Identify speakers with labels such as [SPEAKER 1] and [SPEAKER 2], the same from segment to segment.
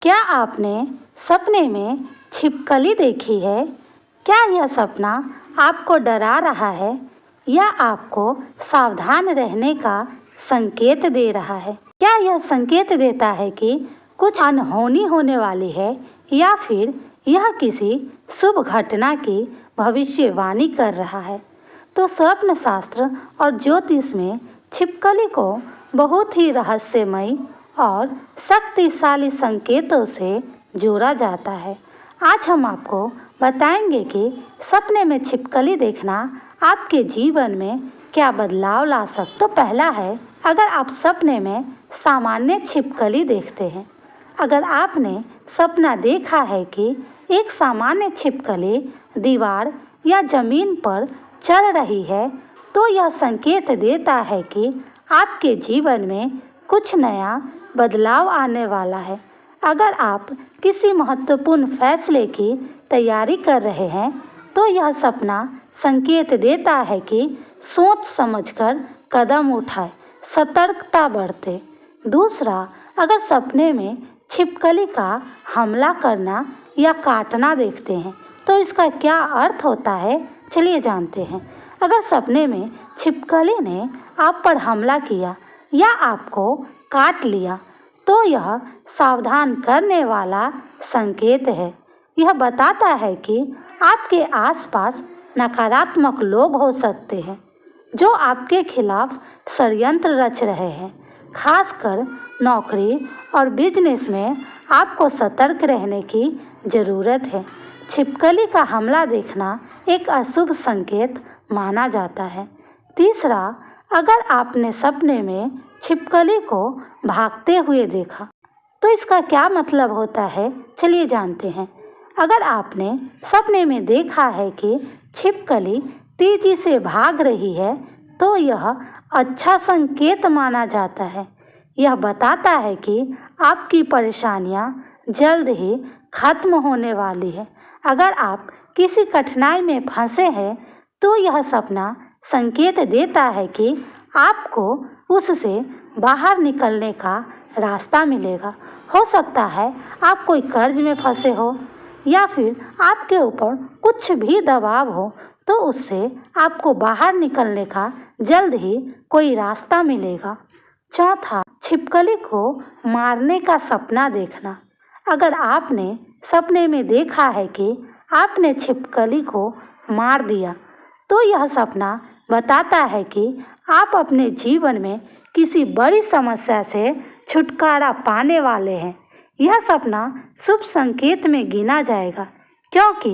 [SPEAKER 1] क्या आपने सपने में छिपकली देखी है? क्या यह सपना आपको डरा रहा है या आपको सावधान रहने का संकेत दे रहा है? क्या यह संकेत देता है कि कुछ अनहोनी होने वाली है या फिर यह किसी शुभ घटना की भविष्यवाणी कर रहा है? तो स्वप्न शास्त्र और ज्योतिष में छिपकली को बहुत ही रहस्यमयी और शक्तिशाली संकेतों से जोड़ा जाता है। आज हम आपको बताएंगे कि सपने में छिपकली देखना आपके जीवन में क्या बदलाव ला सकता है। तो पहला है, अगर आप सपने में सामान्य छिपकली देखते हैं। अगर आपने सपना देखा है कि एक सामान्य छिपकली दीवार या जमीन पर चल रही है, तो यह संकेत देता है कि आपके जीवन में कुछ नया बदलाव आने वाला है। अगर आप किसी महत्वपूर्ण फैसले की तैयारी कर रहे हैं, तो यह सपना संकेत देता है कि सोच समझकर कदम उठाए, सतर्कता बरते। दूसरा, अगर सपने में छिपकली का हमला करना या काटना देखते हैं, तो इसका क्या अर्थ होता है, चलिए जानते हैं। अगर सपने में छिपकली ने आप पर हमला किया या आपको काट लिया, तो यह सावधान करने वाला संकेत है। यह बताता है कि आपके आसपास नकारात्मक लोग हो सकते हैं जो आपके खिलाफ षड्यंत्र रच रहे हैं। खासकर नौकरी और बिजनेस में आपको सतर्क रहने की ज़रूरत है। छिपकली का हमला देखना एक अशुभ संकेत माना जाता है। तीसरा, अगर आपने सपने में छिपकली को भागते हुए देखा, तो इसका क्या मतलब होता है, चलिए जानते हैं। अगर आपने सपने में देखा है कि छिपकली तेजी से भाग रही है, तो यह अच्छा संकेत माना जाता है। यह बताता है कि आपकी परेशानियां जल्द ही खत्म होने वाली है। अगर आप किसी कठिनाई में फंसे हैं, तो यह सपना संकेत देता है कि आपको उससे बाहर निकलने का रास्ता मिलेगा। हो सकता है आप कोई कर्ज में फंसे हो या फिर आपके ऊपर कुछ भी दबाव हो, तो उससे आपको बाहर निकलने का जल्द ही कोई रास्ता मिलेगा। चौथा, छिपकली को मारने का सपना देखना। अगर आपने सपने में देखा है कि आपने छिपकली को मार दिया, तो यह सपना बताता है कि आप अपने जीवन में किसी बड़ी समस्या से छुटकारा पाने वाले हैं। यह सपना शुभ संकेत में गिना जाएगा, क्योंकि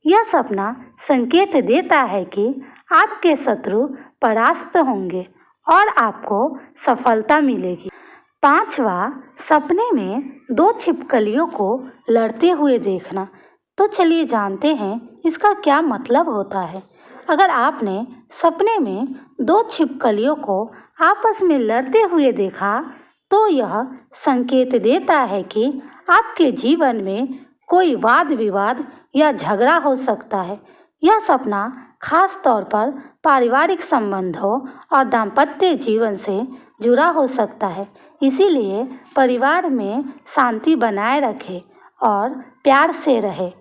[SPEAKER 1] यह सपना संकेत देता है कि आपके शत्रु परास्त होंगे और आपको सफलता मिलेगी। पांचवा, सपने में दो छिपकलियों को लड़ते हुए देखना। तो चलिए जानते हैं इसका क्या मतलब होता है। अगर आपने सपने में दो छिपकलियों को आपस में लड़ते हुए देखा, तो यह संकेत देता है कि आपके जीवन में कोई वाद विवाद या झगड़ा हो सकता है। यह सपना खास तौर पर पारिवारिक संबंधों और दाम्पत्य जीवन से जुड़ा हो सकता है। इसीलिए परिवार में शांति बनाए रखें और प्यार से रहे।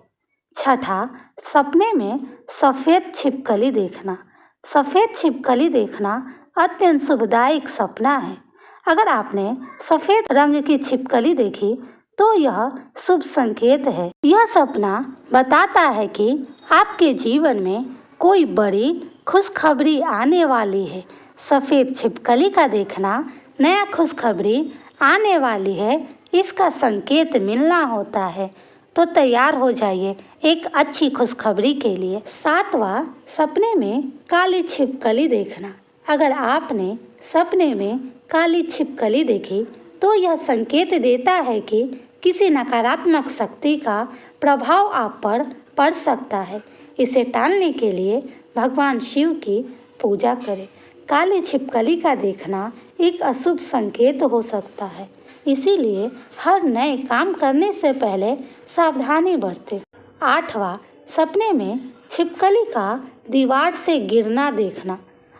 [SPEAKER 1] छठा, सपने में सफ़ेद छिपकली देखना। सफ़ेद छिपकली देखना अत्यंत शुभदायक सपना है। अगर आपने सफ़ेद रंग की छिपकली देखी, तो यह शुभ संकेत है। यह सपना बताता है कि आपके जीवन में कोई बड़ी खुशखबरी आने वाली है। सफ़ेद छिपकली का देखना नया खुशखबरी आने वाली है, इसका संकेत मिलना होता है। तो तैयार हो जाइए एक अच्छी खुशखबरी के लिए। सातवां, सपने में काली छिपकली देखना। अगर आपने सपने में काली छिपकली देखी, तो यह संकेत देता है कि किसी नकारात्मक शक्ति का प्रभाव आप पर पड़ सकता है। इसे टालने के लिए भगवान शिव की पूजा करें। काली छिपकली का देखना एक अशुभ संकेत हो सकता है, इसीलिए हर नए काम करने से पहले सावधानी बरतें। आठवां, सपने में छिपकली का दीवार से गिरना देखना।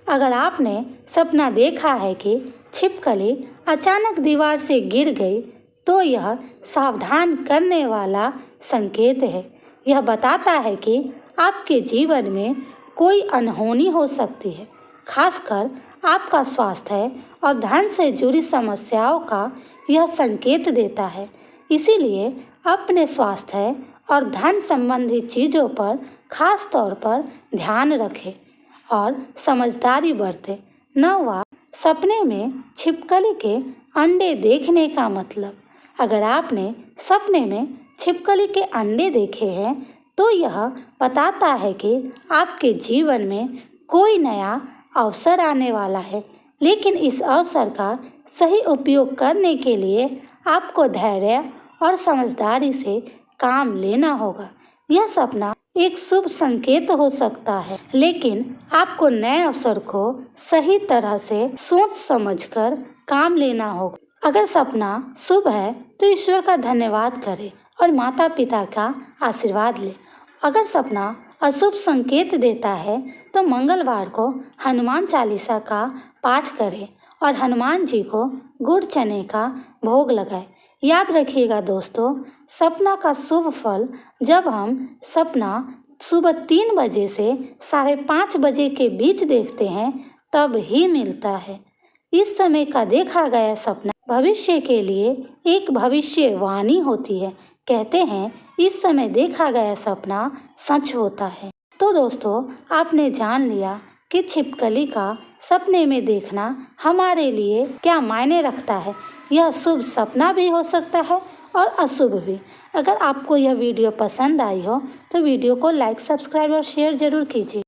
[SPEAKER 1] अगर आपने सपना देखा है कि छिपकली अचानक दीवार से गिर गई, तो यह सावधान करने वाला संकेत है। यह बताता है कि आपके जीवन में कोई अनहोनी हो सकती है, खासकर आपका स्वास्थ्य और धन से जुड़ी समस्याओं का यह संकेत देता है। इसीलिए अपने स्वास्थ्य और धन संबंधी चीज़ों पर खास तौर पर ध्यान रखें और समझदारी बरतें। 9वां, सपने में छिपकली के अंडे देखने का मतलब। अगर आपने सपने में छिपकली के अंडे देखे हैं तो यह बताता है कि आपके जीवन में कोई नया अवसर आने वाला है, लेकिन इस अवसर का सही उपयोग करने के लिए आपको धैर्य और समझदारी से काम लेना होगा। यह सपना एक शुभ संकेत हो सकता है, लेकिन आपको नए अवसर को सही तरह से सोच समझकर काम लेना होगा। अगर सपना शुभ है तो ईश्वर का धन्यवाद करें और माता पिता का आशीर्वाद लें। अगर सपना अशुभ संकेत देता है तो मंगलवार को हनुमान चालीसा का पाठ करें और हनुमान जी को गुड़ चने का भोग लगाएं। याद रखिएगा दोस्तों, सपना का शुभ फल जब हम सपना सुबह 3 बजे से 5:30 बजे के बीच देखते हैं तब ही मिलता है। इस समय का देखा गया सपना भविष्य के लिए एक भविष्यवाणी होती है। कहते हैं इस समय देखा गया सपना सच होता है। तो दोस्तों, आपने जान लिया कि छिपकली का सपने में देखना हमारे लिए क्या मायने रखता है। यह शुभ सपना भी हो सकता है और अशुभ भी। अगर आपको यह वीडियो पसंद आई हो तो वीडियो को लाइक, सब्सक्राइब और शेयर जरूर कीजिए।